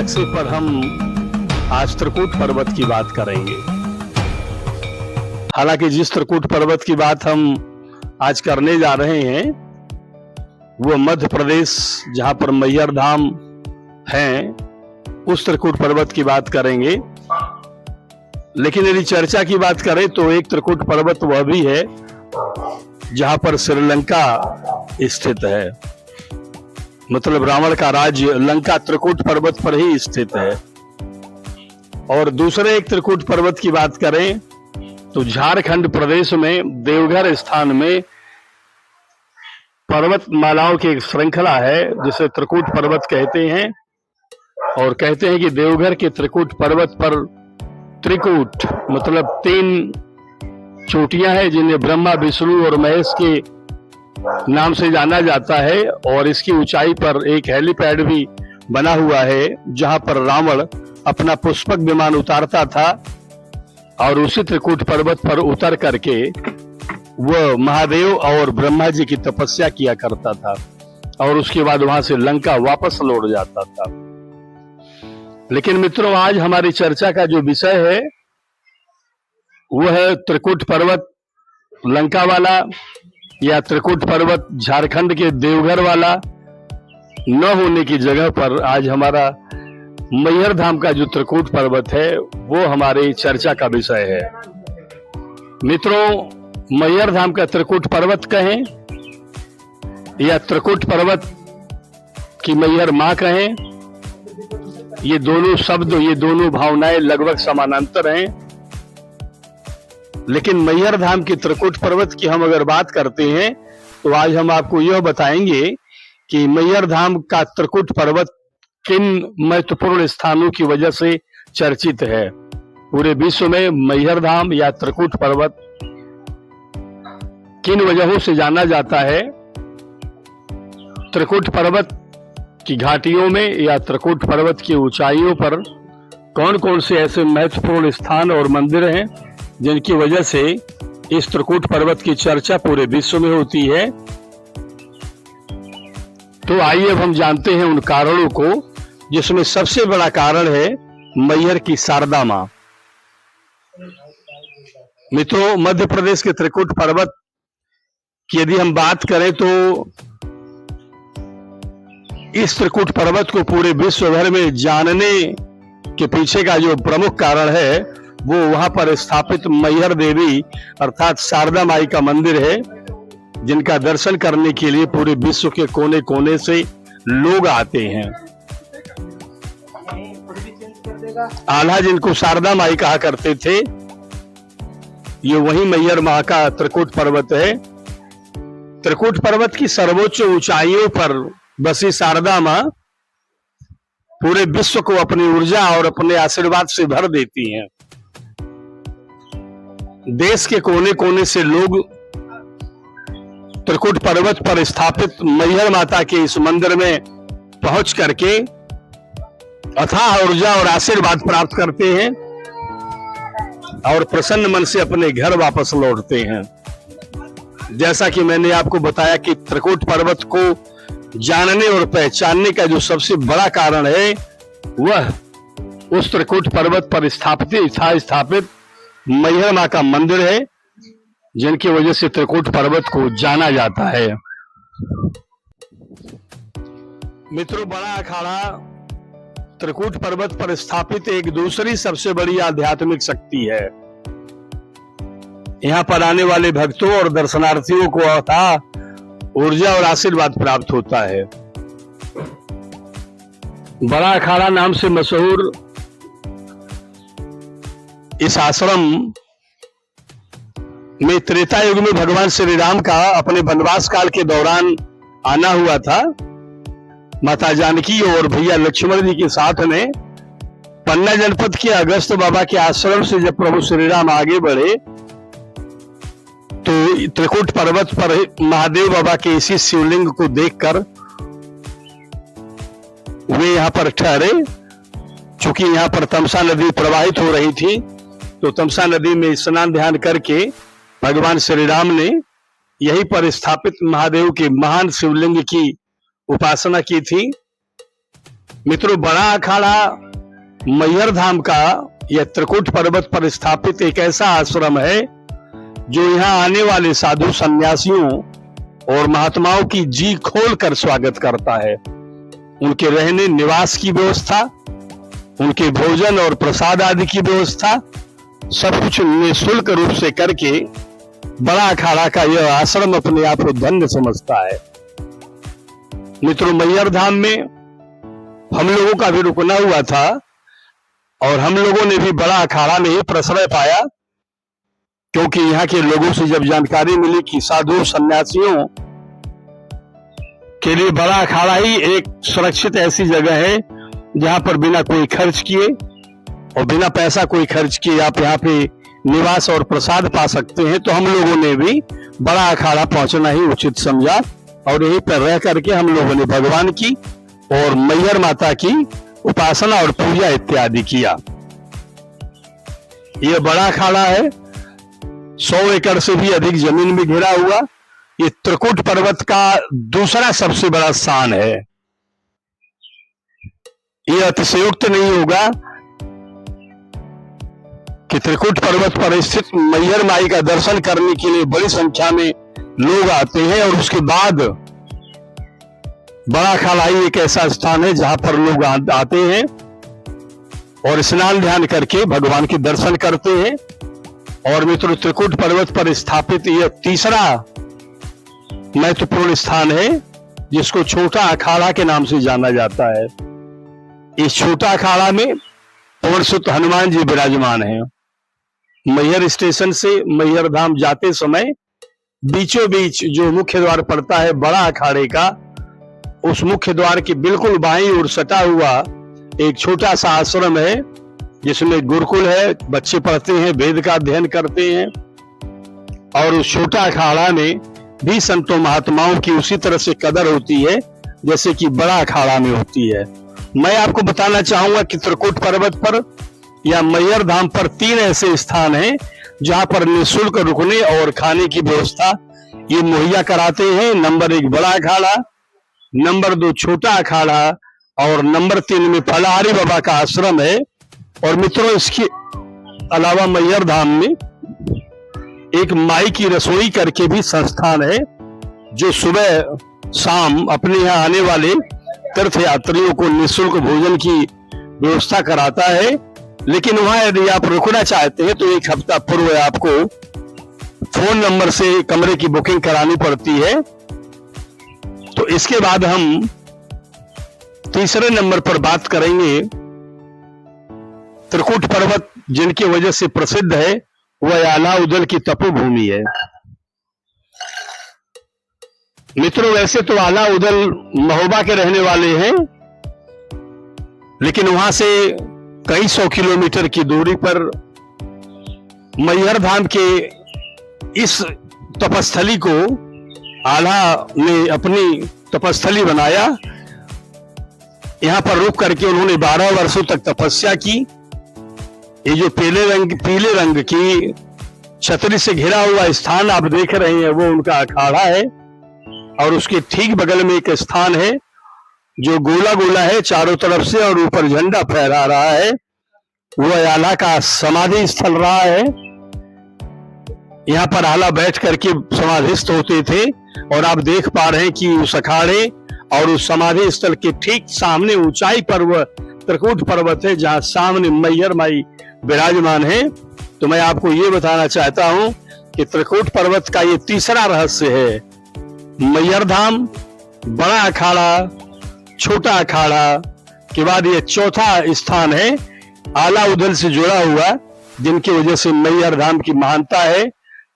से पर हम आज त्रिकूट पर्वत की बात करेंगे। हालांकि जिस त्रिकूट पर्वत की बात हम आज करने जा रहे हैं वो मध्य प्रदेश जहां पर मैहर धाम है, उस त्रिकूट पर्वत की बात करेंगे। लेकिन यदि चर्चा की बात करें तो एक त्रिकूट पर्वत वह भी है जहां पर श्रीलंका स्थित है, मतलब रावण का राज्य लंका त्रिकूट पर्वत पर ही स्थित है। और दूसरे एक त्रिकूट पर्वत की बात करें तो झारखंड प्रदेश में देवघर स्थान में पर्वत मालाओं की एक श्रृंखला है जिसे त्रिकूट पर्वत कहते हैं। और कहते हैं कि देवघर के त्रिकूट पर्वत पर त्रिकूट मतलब 3 चोटियां हैं जिन्हें ब्रह्मा, विष्णु और महेश के नाम से जाना जाता है। और इसकी ऊंचाई पर एक हेलीपैड भी बना हुआ है जहां पर रावण अपना पुष्पक विमान उतारता था और उसी त्रिकूट पर्वत पर उतर करके वह महादेव और ब्रह्मा जी की तपस्या किया करता था और उसके बाद वहां से लंका वापस लौट जाता था। लेकिन मित्रों, आज हमारी चर्चा का जो विषय है वह है त्रिकूट पर्वत लंका वाला या त्रिकूट पर्वत झारखंड के देवघर वाला न होने की जगह पर आज हमारा मैहर धाम का जो त्रिकूट पर्वत है वो हमारी चर्चा का विषय है। मित्रों, मैहर धाम का त्रिकूट पर्वत कहें या त्रिकूट पर्वत की मैहर मां कहें, ये दोनों शब्द, ये दोनों भावनाएं लगभग समानांतर हैं। लेकिन मैहर धाम की त्रिकूट पर्वत की हम अगर बात करते हैं तो आज हम आपको यह बताएंगे कि मैहर धाम का त्रिकूट पर्वत किन महत्वपूर्ण स्थानों की वजह से चर्चित है। पूरे विश्व में मैहर धाम या त्रिकूट पर्वत किन वजहों से जाना जाता है। त्रिकूट पर्वत की घाटियों में या त्रिकूट पर्वत की ऊंचाइयों पर कौन कौन से ऐसे महत्वपूर्ण स्थान और मंदिर हैं जिनकी वजह से इस त्रिकूट पर्वत की चर्चा पूरे विश्व में होती है। तो आइए अब हम जानते हैं उन कारणों को, जिसमें सबसे बड़ा कारण है मैहर की शारदा मां। मित्रों, मध्य प्रदेश के त्रिकूट पर्वत की यदि हम बात करें तो इस त्रिकूट पर्वत को पूरे विश्व भर में जानने के पीछे का जो प्रमुख कारण है वो वहां पर स्थापित मैहर देवी अर्थात शारदा माई का मंदिर है, जिनका दर्शन करने के लिए पूरे विश्व के कोने कोने से लोग आते हैं। आल्हा जिनको शारदा माई कहा करते थे, ये वही मैहर मां का त्रिकूट पर्वत है। त्रिकूट पर्वत की सर्वोच्च ऊंचाइयों पर बसी शारदा मां पूरे विश्व को अपनी ऊर्जा और अपने आशीर्वाद से भर देती हैं। देश के कोने कोने से लोग त्रिकूट पर्वत पर स्थापित मैहर माता के इस मंदिर में पहुंच करके अथाह ऊर्जा और आशीर्वाद प्राप्त करते हैं और प्रसन्न मन से अपने घर वापस लौटते हैं। जैसा कि मैंने आपको बताया कि त्रिकूट पर्वत को जानने और पहचानने का जो सबसे बड़ा कारण है वह उस त्रिकूट पर्वत पर स्थापित मैहर मां का मंदिर है, जिनकी वजह से त्रिकूट पर्वत को जाना जाता है। मित्रों, बड़ा अखाड़ा त्रिकूट पर्वत पर स्थापित एक दूसरी सबसे बड़ी आध्यात्मिक शक्ति है। यहां पर आने वाले भक्तों और दर्शनार्थियों को अथाह ऊर्जा और आशीर्वाद प्राप्त होता है। बड़ा अखाड़ा नाम से मशहूर इस आश्रम में त्रेता युग में भगवान श्री राम का अपने वनवास काल के दौरान आना हुआ था। माता जानकी और भैया लक्ष्मण जी के साथ में पन्ना जनपद के अगस्त बाबा के आश्रम से जब प्रभु श्री राम आगे बढ़े तो त्रिकूट पर्वत पर महादेव बाबा के इसी शिवलिंग को देखकर वे यहां पर ठहरे। चूंकि यहां पर तमसा नदी प्रवाहित हो रही थी तो तमसा नदी में स्नान ध्यान करके भगवान श्री राम ने यहीं पर स्थापित महादेव के महान शिवलिंग की उपासना की थी। मित्रों, बड़ा अखाड़ा मैहर धाम का यह त्रिकुट पर्वत पर स्थापित एक ऐसा आश्रम है जो यहाँ आने वाले साधु सन्यासियों और महात्माओं की जी खोल कर स्वागत करता है। उनके रहने निवास की व्यवस्था, उनके भोजन और प्रसाद आदि की व्यवस्था सब कुछ निःशुल्क रूप से करके बड़ा अखाड़ा का यह आश्रम अपने आप को धन्य समझता है। मित्रों, मैहर धाम में हम लोगों का भी रुकना हुआ था और हम लोगों ने भी बड़ा अखाड़ा में ही प्रश्रय पाया, क्योंकि यहाँ के लोगों से जब जानकारी मिली कि साधु सन्यासियों के लिए बड़ा अखाड़ा ही एक सुरक्षित ऐसी जगह है जहां पर बिना कोई खर्च किए और बिना पैसा कोई खर्च किए आप यहाँ पे निवास और प्रसाद पा सकते हैं, तो हम लोगों ने भी बड़ा अखाड़ा पहुंचना ही उचित समझा और यहीं पर रह करके हम लोगों ने भगवान की और मैहर माता की उपासना और पूजा इत्यादि किया। यह बड़ा अखाड़ा है, 100 एकड़ से भी अधिक जमीन में घिरा हुआ। ये त्रिकुट पर्वत का दूसरा सबसे बड़ा स्थान है। यह अतिशयोक्त नहीं होगा कि त्रिकुट पर्वत पर स्थित मैहर माई का दर्शन करने के लिए बड़ी संख्या में लोग आते हैं और उसके बाद बड़ा अखाड़ा ही एक ऐसा स्थान है जहां पर लोग आते हैं और स्नान ध्यान करके भगवान के दर्शन करते हैं। और मित्रों, त्रिकुट पर्वत पर स्थापित यह तीसरा महत्वपूर्ण स्थान है जिसको छोटा अखाड़ा के नाम से जाना जाता है। इस छोटा अखाड़ा में पवन सुत हनुमान जी विराजमान हैं। मैहर स्टेशन से मैहर धाम जाते समय बीचों बीच जो मुख्य द्वार पड़ता है बड़ा अखाड़े का, उस मुख्य द्वार के बिल्कुल बाईं ओर सटा हुआ एक छोटा सा आश्रम है जिसमें गुरुकुल है, बच्चे पढ़ते हैं, वेद का अध्ययन करते हैं। और उस छोटा अखाड़ा में भी संतों महात्माओं की उसी तरह से कदर होती है जैसे कि बड़ा अखाड़ा में होती है। मैं आपको बताना चाहूंगा कि त्रिकुट पर्वत पर या मैहर धाम पर 3 ऐसे स्थान हैं जहां पर निःशुल्क रुकने और खाने की व्यवस्था ये मुहैया कराते हैं। नंबर 1 बड़ा अखाड़ा, नंबर 2 छोटा अखाड़ा और नंबर 3 में फलाहारी बाबा का आश्रम है। और मित्रों, इसके अलावा मैहर धाम में एक माई की रसोई करके भी संस्थान है जो सुबह शाम अपने यहाँ आने वाले तीर्थ यात्रियों को निःशुल्क भोजन की व्यवस्था कराता है। लेकिन वहां यदि आप रुकना चाहते हैं तो 1 हफ्ता पूर्व आपको फोन नंबर से कमरे की बुकिंग करानी पड़ती है। तो इसके बाद हम तीसरे नंबर पर बात करेंगे। त्रिकुट पर्वत जिनकी वजह से प्रसिद्ध है वह आलाउदल की तपोभूमि है। मित्रों, वैसे तो आलाउदल महोबा के रहने वाले हैं, लेकिन वहां से कई 100 किलोमीटर की दूरी पर मैहर धाम के इस तपस्थली को आला ने अपनी तपस्थली बनाया। यहां पर रुक करके उन्होंने 12 वर्षों तक तपस्या की। ये जो पीले रंग की छतरी से घिरा हुआ स्थान आप देख रहे हैं वो उनका अखाड़ा है। और उसके ठीक बगल में एक स्थान है जो गोला गोला है चारों तरफ से और ऊपर झंडा फहरा रहा है, वह आला का समाधि स्थल रहा है। यहाँ पर आला बैठ करके समाधिस्थ होते थे और आप देख पा रहे हैं कि उस अखाड़े और उस समाधि स्थल के ठीक सामने ऊंचाई पर वह त्रिकुट पर्वत है जहां सामने मैहर माई विराजमान है। तो मैं आपको ये बताना चाहता हूं कि त्रिकुट पर्वत का ये तीसरा रहस्य है। मैहर धाम, बड़ा अखाड़ा, छोटा अखाड़ा के बाद ये चौथा स्थान है आलाउदल से जुड़ा हुआ, जिनकी वजह से मैहर धाम की महानता है,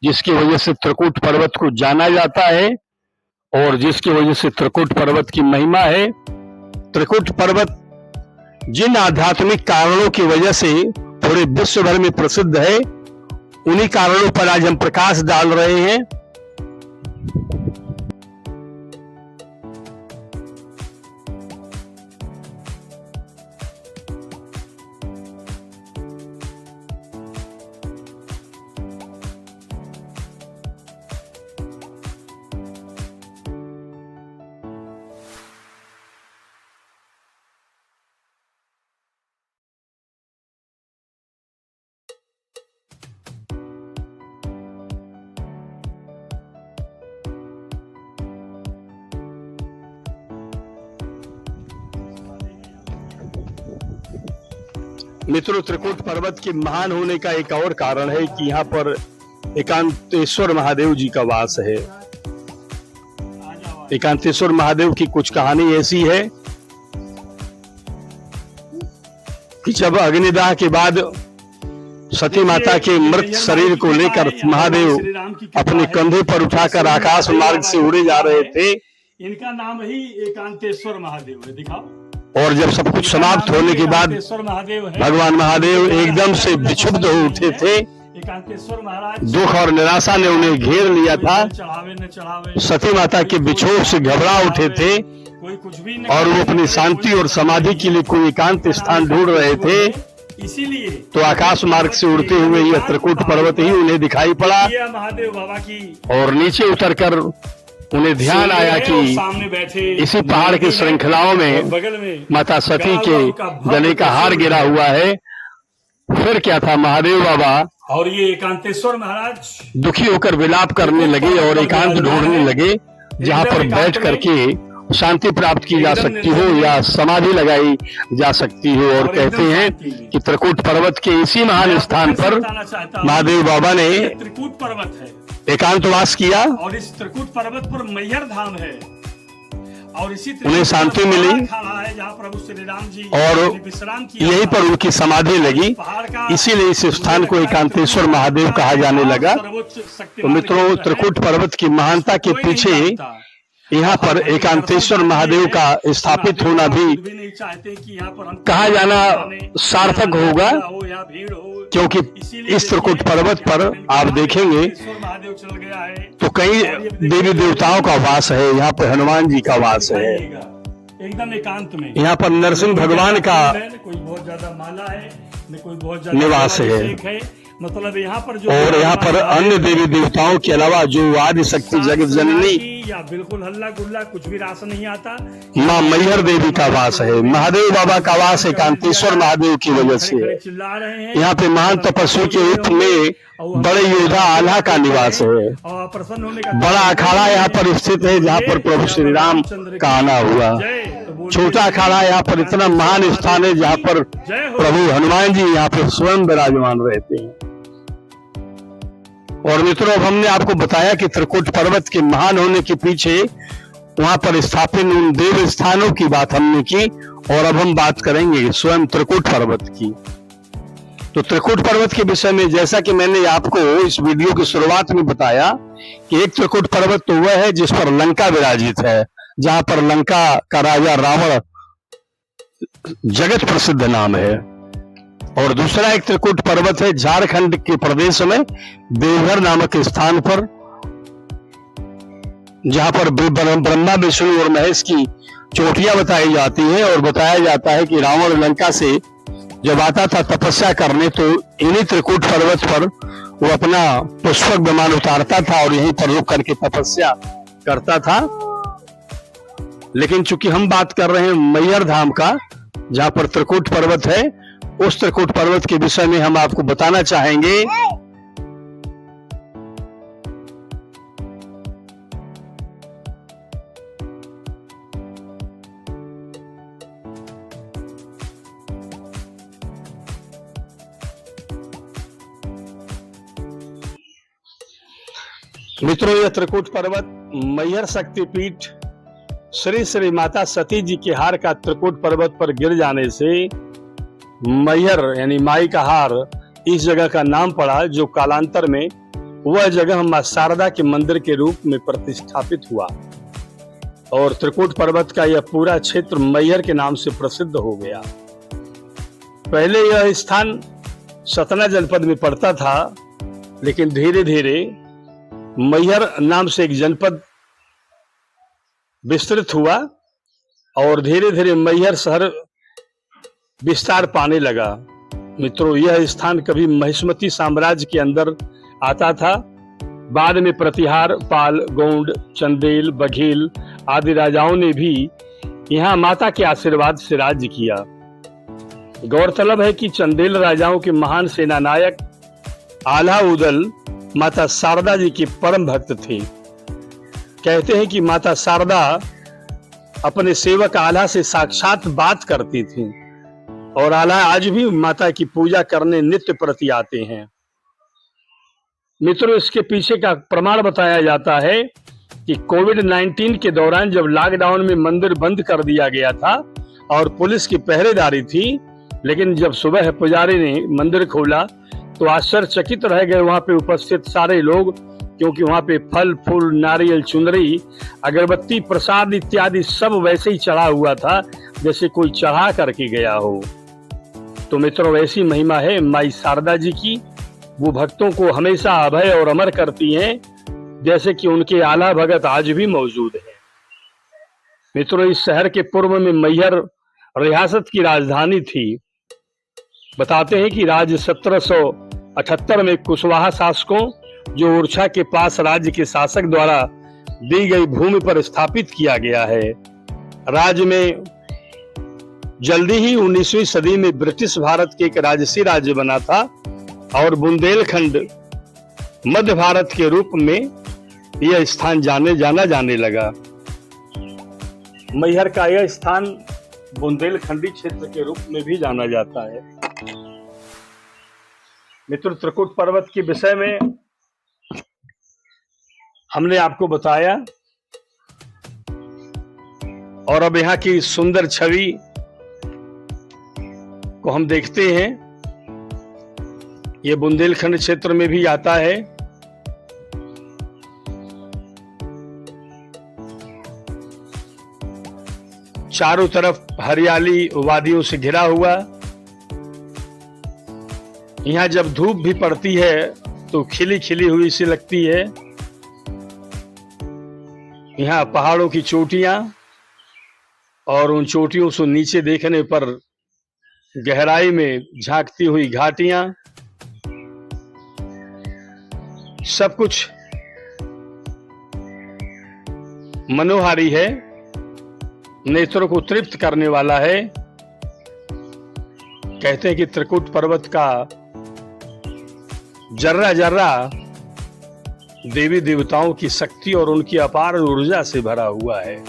जिसकी वजह से त्रिकुट पर्वत को जाना जाता है और जिसकी वजह से त्रिकुट पर्वत की महिमा है। त्रिकुट पर्वत जिन आध्यात्मिक कारणों की वजह से पूरे विश्व भर में प्रसिद्ध है, उन्हीं कारणों पर आज हम प्रकाश डाल रहे हैं। मित्रों, त्रिकूट पर्वत के महान होने का एक और कारण है कि यहाँ पर एकांतेश्वर महादेव जी का वास है। एकांतेश्वर महादेव की कुछ कहानी ऐसी है कि जब अग्निदाह के बाद सती माता के मृत शरीर को लेकर महादेव अपने कंधे पर उठाकर आकाश मार्ग से उड़े जा रहे थे। इनका नाम ही एकांतेश्वर महादेव है। दिखाओ। और जब सब कुछ समाप्त होने के बाद भगवान महादेव एकदम से विक्षुब्ध हो उठे थे। एकांतेश्वर महाराज दुख और निराशा ने उन्हें घेर लिया था। सती माता के विछोह से घबरा उठे थे कोई कुछ भी और वो अपनी शांति और समाधि के लिए कोई एकांत स्थान ढूंढ रहे थे। इसीलिए तो आकाश मार्ग से उड़ते हुए यह त्रिकूट पर्वत ही उन्हें दिखाई पड़ा महादेव बाबा की। और नीचे उतरकर उन्हें ध्यान आया कि सामने बैठे इसी पहाड़ की श्रृंखलाओं में बगल में माता सती के गले का हार गिरा हुआ है। फिर क्या था, महादेव बाबा और ये एकांतेश्वर महाराज दुखी होकर विलाप करने लगे और एकांत ढूंढने लगे जहाँ पर बैठ करके शांति प्राप्त की जा सकती हो या समाधि लगाई जा सकती हो। और कहते हैं कि त्रिकूट पर्वत के इसी महान स्थान पर महादेव बाबा ने त्रिकूट पर्वत है, एकांतवास किया और इस त्रिकूट पर्वत पर मैहर धाम है और इसी उन्हें शांति मिली है जहाँ प्रभु श्री राम जी और विश्राम किया। यहीं पर उनकी समाधि लगी। इसीलिए इस स्थान को एकांतेश्वर महादेव कहा जाने लगा। तो मित्रों, त्रिकूट पर्वत की महानता के पीछे यहाँ पर एकांतेश्वर महादेव का स्थापित होना भी कहा जाना सार्थक होगा, क्योंकि इस त्रिकूट पर्वत पर आप देखेंगे तो कई देवी देवताओं का वास है। यहाँ पर हनुमान जी का वास है, एकदम एकांत में। यहाँ पर नरसिंह भगवान का कोई बहुत ज्यादा माला है, कोई बहुत निवास है। मतलब यहाँ पर जो और यहाँ पर अन्य देवी देवताओं के अलावा जो आदि शक्ति जगत जननी या बिल्कुल हल्ला गुल्ला कुछ भी रास नहीं आता, माँ मैहर देवी का वास है। महादेव बाबा का वास एकांतेश्वर महादेव की वजह से है। चिल्ला रहे हैं। यहाँ पे महान तपस्वी के रूप में बड़े योद्धा आल्हा का निवास है। और प्रसन्न होने का बड़ा अखाड़ा यहाँ पर स्थित है जहाँ पर प्रभु श्री राम का आना हुआ। छोटा अखाड़ा यहाँ पर इतना महान स्थान है जहाँ पर प्रभु हनुमान जी यहाँ पर स्वयं विराजमान रहते हैं। और मित्रों, अब हमने आपको बताया कि त्रिकूट पर्वत के महान होने के पीछे वहां पर स्थापित उन देव स्थानों की बात हमने की। और अब हम बात करेंगे स्वयं त्रिकूट पर्वत की। तो त्रिकूट पर्वत के विषय में जैसा कि मैंने आपको इस वीडियो की शुरुआत में बताया कि एक त्रिकूट पर्वत तो वह है जिस पर लंका विराजित है, जहां पर लंका का राजा रावण जगत प्रसिद्ध नाम है। और दूसरा एक त्रिकूट पर्वत है झारखंड के प्रदेश में देवघर नामक स्थान पर, जहां पर ब्रह्मा विष्णु और महेश की चोटियां बताई जाती है। और बताया जाता है कि रावण लंका से जब आता था तपस्या करने तो इन्हीं त्रिकूट पर्वत पर वो अपना पुष्पक विमान उतारता था और यहीं पर रुक करके तपस्या करता था। लेकिन चूंकि हम बात कर रहे हैं मैहर धाम का, जहां पर त्रिकूट पर्वत है, उस त्रिकूट पर्वत के विषय में हम आपको बताना चाहेंगे। मित्रों, यह त्रिकूट पर्वत मैहर शक्तिपीठ श्री श्री माता सती जी के हार का त्रिकूट पर्वत पर गिर जाने से मैहर यानी माई का हार इस जगह का नाम पड़ा, जो कालांतर में वह जगह मां शारदा के मंदिर के रूप में प्रतिष्ठापित हुआ। और त्रिकूट पर्वत का यह पूरा क्षेत्र मैहर के नाम से प्रसिद्ध हो गया। पहले यह स्थान सतना जनपद में पड़ता था, लेकिन धीरे धीरे मैहर नाम से एक जनपद विस्तृत हुआ और धीरे धीरे मैहर शहर विस्तार पाने लगा। मित्रों, यह स्थान कभी महिष्मती साम्राज्य के अंदर आता था। बाद में प्रतिहार, पाल, गोंड, चंदेल, बघेल आदि राजाओं ने भी यहाँ माता के आशीर्वाद से राज्य किया। गौरतलब है कि चंदेल राजाओं के महान सेनानायक आल्हा उदल माता शारदा जी के परम भक्त थे। कहते हैं कि माता शारदा अपने सेवक आल्हा से साक्षात बात करती थी और आला आज भी माता की पूजा करने नित्य प्रति आते हैं। मित्रों, इसके पीछे का प्रमाण बताया जाता है कि कोविड-19 के दौरान जब लॉकडाउन में मंदिर बंद कर दिया गया था और पुलिस की पहरेदारी थी, लेकिन जब सुबह पुजारी ने मंदिर खोला तो आश्चर्यचकित रह गए वहां पे उपस्थित सारे लोग, क्योंकि वहां पे फल फूल, नारियल, चुनरी, अगरबत्ती, प्रसाद इत्यादि सब वैसे ही चढ़ा हुआ था जैसे कोई चढ़ा करके गया हो। तो मित्रों, ऐसी महिमा है माई शारदा जी की। वो भक्तों को हमेशा अभय और अमर करती हैं, जैसे कि उनके आला भगत आज भी मौजूद हैं। मित्रों, इस शहर के पूर्व में मैहर रियासत की राजधानी थी। बताते हैं कि राज्य 1778 में कुशवाहा शासकों, जो ओरछा के पास राज्य के शासक द्वारा दी गई भूमि पर स्थापित किया गया है। राज्य में जल्दी ही 19वीं सदी में ब्रिटिश भारत के एक राजसी राज्य बना था और बुंदेलखंड मध्य भारत के रूप में यह स्थान जाना जाने लगा। मैहर का यह स्थान बुंदेलखंडी क्षेत्र के रूप में भी जाना जाता है। मित्र, त्रिकुट पर्वत के विषय में हमने आपको बताया और अब यहाँ की सुंदर छवि को हम देखते हैं। यह बुंदेलखंड क्षेत्र में भी आता है। चारों तरफ हरियाली वादियों से घिरा हुआ। यहाँ जब धूप भी पड़ती है तो खिली खिली हुई सी लगती है। यहाँ पहाड़ों की चोटियां और उन चोटियों से नीचे देखने पर गहराई में झांकती हुई घाटियां, सब कुछ मनोहारी है, नेत्रों को तृप्त करने वाला है। कहते हैं कि त्रिकुट पर्वत का जर्रा जर्रा देवी देवताओं की शक्ति और उनकी अपार ऊर्जा से भरा हुआ है।